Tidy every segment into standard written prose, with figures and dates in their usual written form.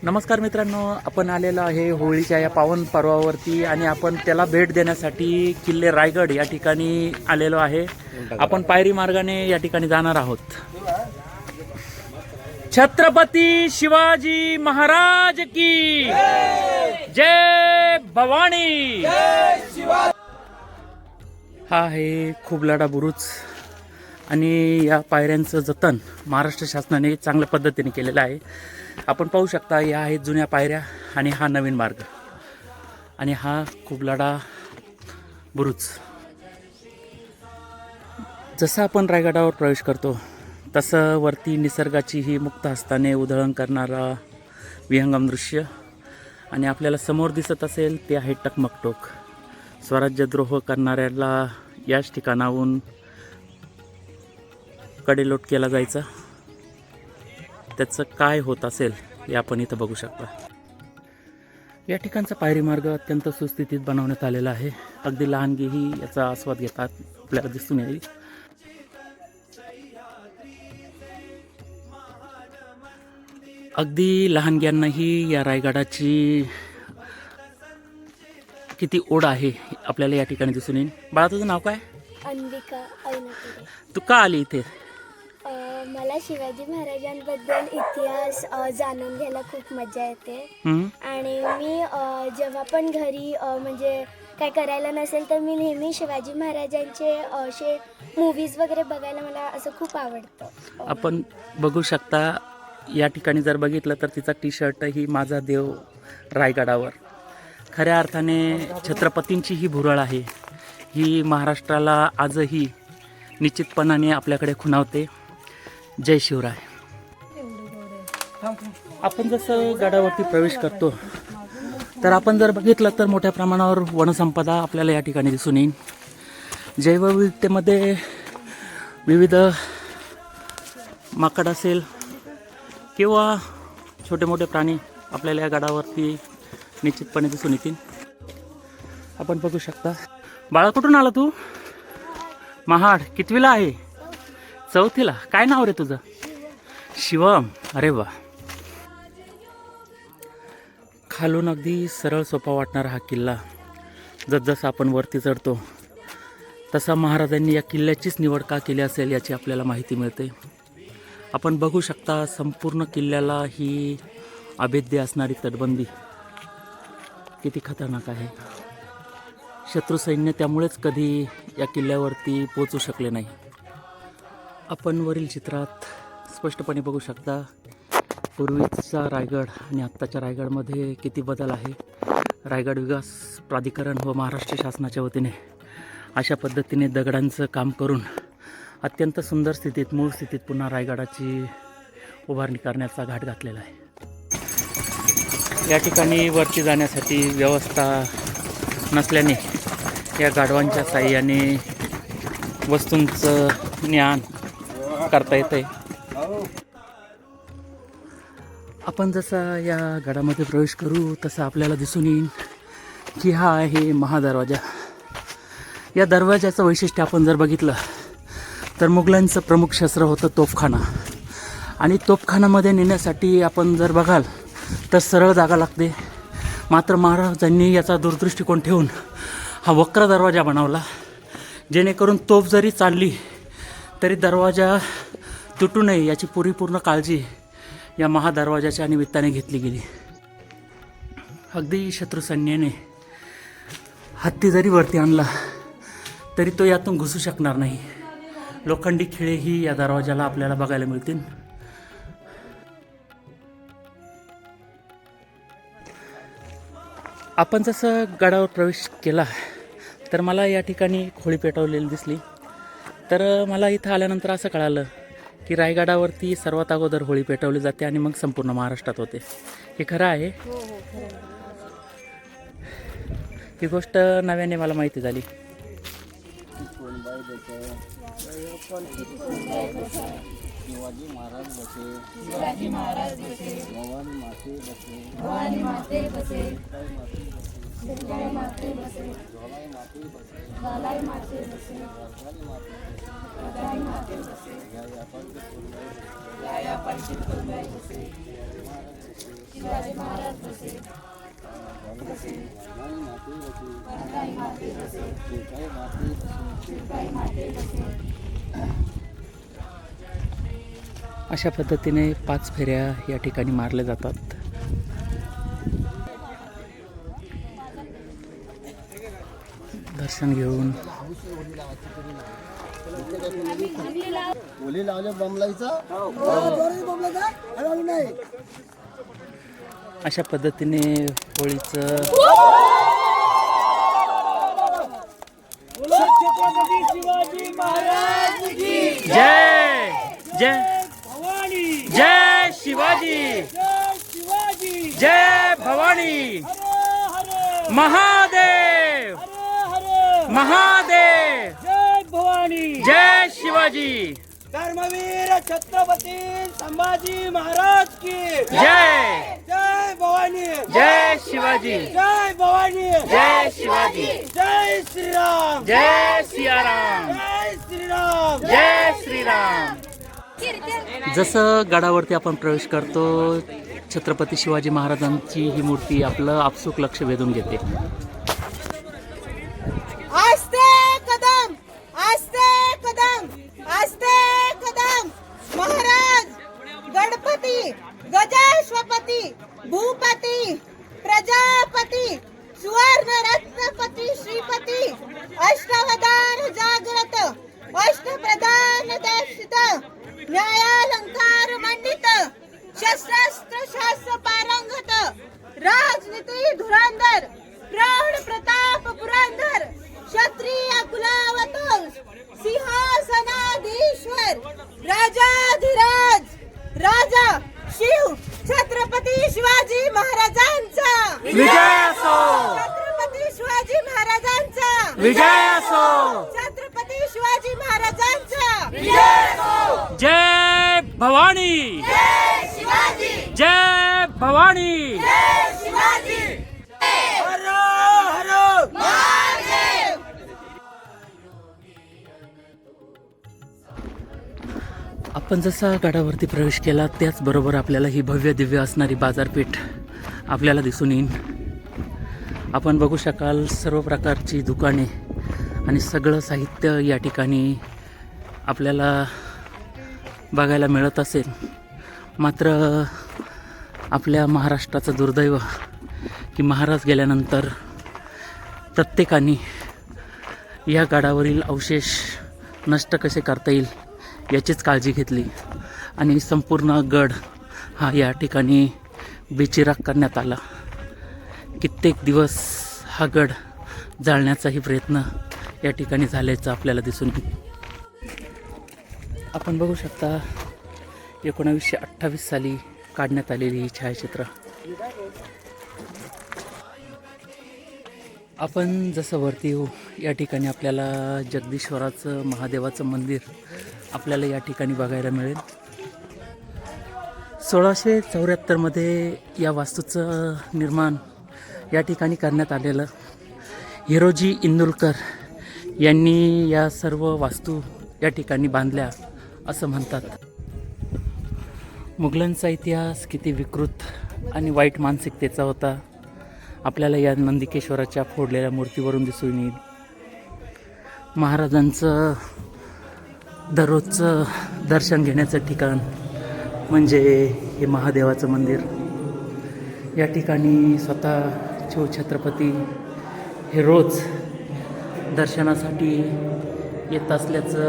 नमस्कार मित्रांनो, आपण आलेलो आहे होळीच्या या पावन पर्वावरती आणि आपण त्याला भेट देण्यासाठी किल्ले रायगड या ठिकाणी आलेलो आहे. आपण पायरी मार्गाने या ठिकाणी जाणार आहोत. छत्रपती शिवाजी महाराज की जय भवानी. हा आहे खुबलाडा बुरुज आणि या पायऱ्यांचं जतन महाराष्ट्र शासनाने चांगल्या पद्धतीने केलेलं आहे. आपण पाहू शकता, या आहेत जुन्या पायऱ्या आणि हा नवीन मार्ग आणि हा खुबलाडा बुरुज. जसं आपण रायगडावर प्रवेश करतो तसं वरती निसर्गाची ही मुक्त हस्ताने उधळण करणारा विहंगम दृश्य आणि आपल्याला समोर दिसत असेल ते आहे टकमकटोक. स्वराज्यद्रोह करणाऱ्याला याच ठिकाणाहून कडेलोट केला जायचा. त्याचं काय होत असेल हे आपण इथं बघू शकता. या ठिकाणचा पायरी मार्ग अत्यंत सुस्थितीत बनवण्यात आलेला आहे. अगदी लहानगीही याचा आस्वाद घेतात आपल्याला दिसून येईल. अगदी लहानग्यांनाही या रायगडाची किती ओढ आहे आपल्याला या ठिकाणी दिसून येईल. बाळा, तुझं नाव काय? अंबिका ऐनपुरे. तू का आली इथे? मला शिवाजी महाराजांबद्दल इतिहास जाणून घ्यायला खूप मजा येते. आणि मी जेव्हा पण घरी म्हणजे काय करायला नसेल तर मी नेहमी शिवाजी महाराजांचे असे मूवीज वगैरे बघायला मला असं खूप आवडतं. आपण बघू शकता, या ठिकाणी जर बघितलं तर तिचा टी शर्ट ही माझा देव रायगडावर. खऱ्या अर्थाने छत्रपतींची ही भुरळ आहे. ही महाराष्ट्राला आजही निश्चितपणाने आपल्याकडे खुणावते. जय शिवराय. आपण जसं गडावरती प्रवेश करतो तर आपण जर बघितलं तर मोठ्या प्रमाणावर वनसंपदा आपल्याला या ठिकाणी दिसून येईल. जैवविविधतेमध्ये विविध माकड असेल किंवा छोटे मोठे प्राणी आपल्याला या गडावरती निश्चितपणे दिसून येतील. आपण बघू शकता. बाळा, कुठून आला तू? महाड. कितवीला आहे? चौथीला. काय नाव रे तुझं? शिवम. अरे वा. खालून अगदी सरळ सोपा वाटणारा हा किल्ला. जसजसं आपण वरती चढतो तसा महाराजांनी या किल्ल्याचीच निवड का केली असेल याची आपल्याला माहिती मिळते. आपण बघू शकता, संपूर्ण किल्ल्याला ही अभेद्य असणारी तटबंदी किती खतरनाक आहे. शत्रू सैन्य त्यामुळेच कधी या किल्ल्यावरती पोचू शकले नाही. आपण वरील चित्रात स्पष्टपणे बघू शकता पूर्वीचा रायगड आणि आत्ताच्या रायगडमध्ये किती बदल आहे. रायगड विकास प्राधिकरण व महाराष्ट्र शासनाच्या वतीने अशा पद्धतीने दगडांचं काम करून अत्यंत सुंदर स्थितीत, मूळ स्थितीत पुन्हा रायगडाची उभारणी करण्याचा घाट घातलेला आहे. या ठिकाणी वरती जाण्यासाठी व्यवस्था नसल्याने या गाढवांच्या साहाय्याने वस्तूंचं ज्ञान करता येतं आहे. आपण जसा या गडामध्ये प्रवेश करू तसं आपल्याला दिसून येईल की हा आहे महादरवाजा. या दरवाजाचं वैशिष्ट्य आपण जर बघितलं तर मुघलांचं प्रमुख शस्त्र होतं तोफखाना. आणि तोफखानामध्ये नेण्यासाठी आपण जर बघाल तर सरळ जागा लागते. मात्र महाराजांनी याचा दूरदृष्टिकोन ठेवून हा वक्र दरवाजा बनवला, जेणेकरून तोफ जरी चालली तरी दरवाजा तुटू नये याची पूर्ण काळजी या महादरवाजाच्या निमित्ताने घेतली गेली. अगदी शत्रू सैन्याने हत्ती जरी वरती आणला तरी तो यातून घुसू शकणार नाही. लोखंडी खिळेही या दरवाजाला आपल्याला बघायला मिळतील. आपण जसं गडावर प्रवेश केला तर मला या ठिकाणी खोळी पेटवलेली दिसली. तर मला इथं आल्यानंतर असं कळालं की रायगडावरती सर्वात अगोदर होळी पेटवली जाते आणि मग संपूर्ण महाराष्ट्रात होते. हे खरं आहे? ही गोष्ट नव्याने मला माहिती झाली. शिवाजी महाराज बसे, शिवाजी महाराज बसे, भवानी माते बसे, भवानी माते बसे, दुर्गाई माते बसे, ज्वालाई माते बसे, ज्वालाई माते बसे, राधाई माते बसे, या पंडित कुलबाई बसे, अशा पद्धतीने 5 फेऱ्या या ठिकाणी मारल्या जातात. दर्शन घेऊन ओली लावले बमलाईचा अशा पद्धतीने होळीचं जय जय जय शिवाजी जय भवानी महादेव महादेव जय भवानी जय शिवाजी धर्मवीर छत्रपती संभाजी महाराज की जय जय भवानी जय शिवाजी जय भवानी जय शिवाजी जय श्रीराम जय सियाराम जय श्रीराम जय श्रीराम. जसं गडावरती आपण प्रवेश करतो छत्रपती शिवाजी महाराजांची ही मूर्ती आपलं आपसूक लक्ष वेधून घेते. आस्ते कदम आस्ते कदम आस्ते कदम महाराज गणपती गजाश्वपती भूपती प्रजापती सुवर्ण रत्नपती श्रीपती अष्टावधान जागृत अष्टप्रधान दर्शित न्यायालंकार मंडित शस्त्रास्त्र शास्त्र पारंगत राजनीती धुरंधर प्रौढ प्रताप पुरंदर क्षत्रिय कुलावत सिंहासनाधीश्वर राजाधिराज राजा शिव छत्रपती शिवाजी महाराजांचा विजय असो छत्रपती शिवाजी महाराजांचा विजय असो छत्रपती शिवाजी महाराजांचा जय भवानी जय शिवाजी जय भवानी जय शिवाजी हर हर महादेव. आपण जसा गडावरती प्रवेश केला त्याचबरोबर आपल्याला ही भव्य दिव्य असणारी बाजारपेठ आपल्याला दिसून येईल. आपण बघू शकाल सर्व प्रकारची दुकाने आणि सगळं साहित्य या ठिकाणी आपल्याला बघायला मिळत असेल. मात्र आपल्या महाराष्ट्राचं दुर्दैव की महाराज गेल्यानंतर प्रत्येकाने या गडावरील अवशेष नष्ट कसे करता येईल याचीच काळजी घेतली आणि संपूर्ण गड हा या ठिकाणी बेचिराख करण्यात आला. कित्येक दिवस हा गड जाळण्याचाही प्रयत्न या ठिकाणी झाल्याचं आपल्याला दिसून येईल. आपण बघू शकता 1928 साली काढण्यात आलेली ही छायाचित्र. आपण जसं वरती येऊ या ठिकाणी आपल्याला जगदीश्वराचं महादेवाचं मंदिर आपल्याला या ठिकाणी बघायला मिळेल. 1674 या वास्तूचं निर्माण या ठिकाणी करण्यात आलेलं. हिरोजी इंदुलकर यांनी या सर्व वास्तू या ठिकाणी बांधल्या असं म्हणतात. मुघलांचा इतिहास किती विकृत आणि वाईट मानसिकतेचा होता आपल्याला या नंदिकेश्वराच्या फोडलेल्या मूर्तीवरून दिसून येईल. महाराजांचं दररोजचं दर्शन घेण्याचं ठिकाण म्हणजे हे महादेवाचं मंदिर. या ठिकाणी स्वतः शिवछत्रपती हे रोज दर्शनासाठी येत असल्याचं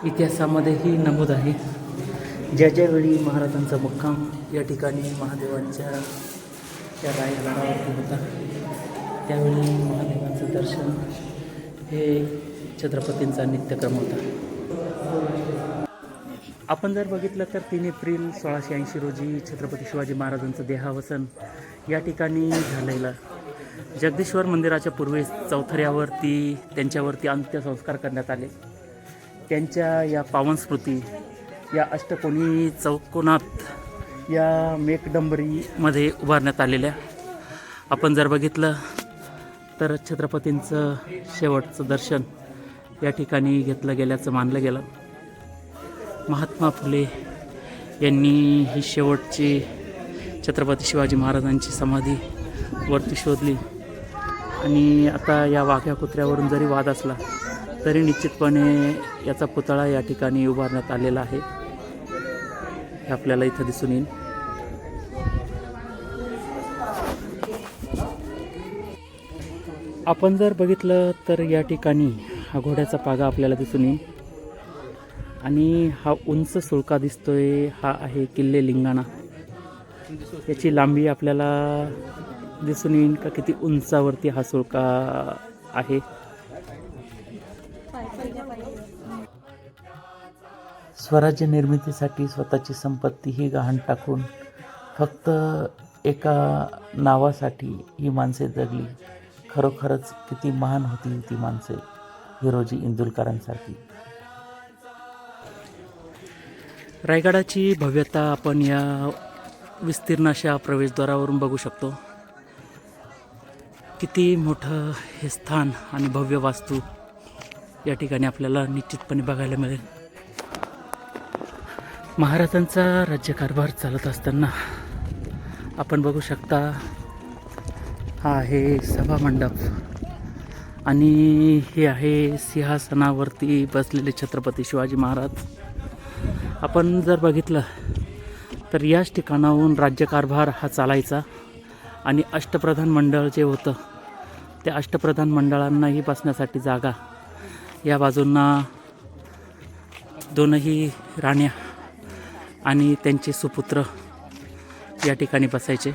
इतिहासामध्येही नमूद आहे. ज्या ज्यावेळी महाराजांचा मुक्काम या ठिकाणी महादेवांच्या त्या रायगडावरती होता त्यावेळी महादेवांचं दर्शन हे छत्रपतींचा नित्यक्रम होता. आपण जर बघितलं तर 3 एप्रिल 1680 रोजी छत्रपती शिवाजी महाराजांचं देहावसन या ठिकाणी झालेलं. जगदीश्वर मंदिराच्या पूर्वेस चौथऱ्यावरती त्यांच्यावरती अंत्यसंस्कार करण्यात आले. त्यांच्या या पावन स्मृती या अष्टकोनी चौकोनात या मेकडंबरीमध्ये उभारण्यात आलेल्या. आपण जर बघितलं तर छत्रपतींचं शेवटचं दर्शन या ठिकाणी घेतलं गेल्याचं मानलं गेलं. महात्मा फुले यांनी ही शेवटची छत्रपती शिवाजी महाराजांची समाधी वरती शोधली. आणि आता या वाघ्या कुत्र्यावरून जरी वाद असला तरी निश्चितपणे याचा पुतळा या ठिकाणी उभारण्यात आलेला आहे, हे आपल्याला इथं दिसून येईल. आपण जर बघितलं तर या ठिकाणी हा घोड्याचा पागा आपल्याला दिसून येईल. आणि हा उंच सुळका दिसतोय, हा आहे किल्ले लिंगाणा. याची लांबी आपल्याला दिसून येईल का किती उंचावरती हा सुळका आहे. स्वराज्य निर्मितीसाठी स्वतःची संपत्ती ही गहाण टाकून फक्त एका नावासाठी ही माणसे जगली. खरोखरच किती महान होती ती माणसे, हिरोजी इंदुलकरांसारखी. रायगडाची भव्यता आपण या विस्तीर्ण अशा प्रवेशद्वारावरून बघू शकतो. किती मोठं हे स्थान आणि भव्य वास्तू या ठिकाणी आपल्याला निश्चितपणे बघायला मिळेल. महाराजांचा राज्यकारभार चालत असताना आपण बघू शकता, हा आहे सभामंडप आणि हे आहे सिंहासनावरती बसलेले छत्रपती शिवाजी महाराज. आपण जर बघितलं तर याच ठिकाणाहून राज्यकारभार हा चालायचा आणि अष्टप्रधान मंडळ जे होतं त्या अष्टप्रधान मंडळांनाही बसण्यासाठी जागा या बाजूंना दोनही राण्या आणि त्यांचे सुपुत्र या ठिकाणी बसायचे.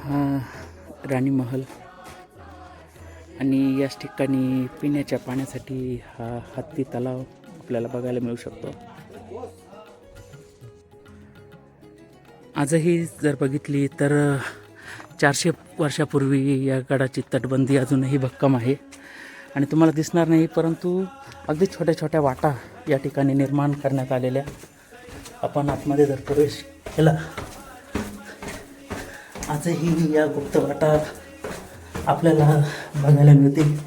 हा राणी महल आणि याच ठिकाणी पिण्याच्या पाण्यासाठी हा हत्ती तलाव आपल्याला बघायला मिळू शकतो. आजही जर बघितली तर 400 वर्षापूर्वी या गडाची तटबंदी अजूनही भक्कम आहे आणि तुम्हाला दिसणार नाही, परंतु अगदी छोट्या छोट्या वाटा या ठिकाणी निर्माण करण्यात आलेल्या. आपण आतमध्ये जर प्रवेश केला आजही या गुप्त वाटा आपल्याला बघायला मिळतील.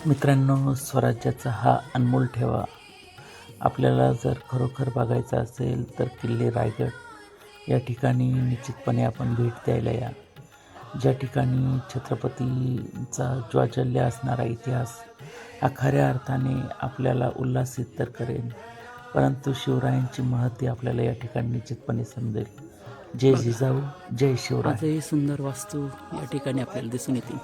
मित्रांनो, स्वराज्याचा हा अनमोल ठेवा आपल्याला जर खरोखर बघायचा असेल तर किल्ले रायगड या ठिकाणी निश्चितपणे आपण भेट द्यायला या. ज्या ठिकाणी छत्रपतींचा ज्वाज्वल्य असणारा इतिहास हा खऱ्या अर्थाने आपल्याला उल्हासित तर करेल, परंतु शिवरायांची महती आपल्याला या ठिकाणी निश्चितपणे समजेल. जय जिजाऊ, जय शिवराय. आजही सुंदर वास्तू या ठिकाणी आपल्याला दिसून येतील.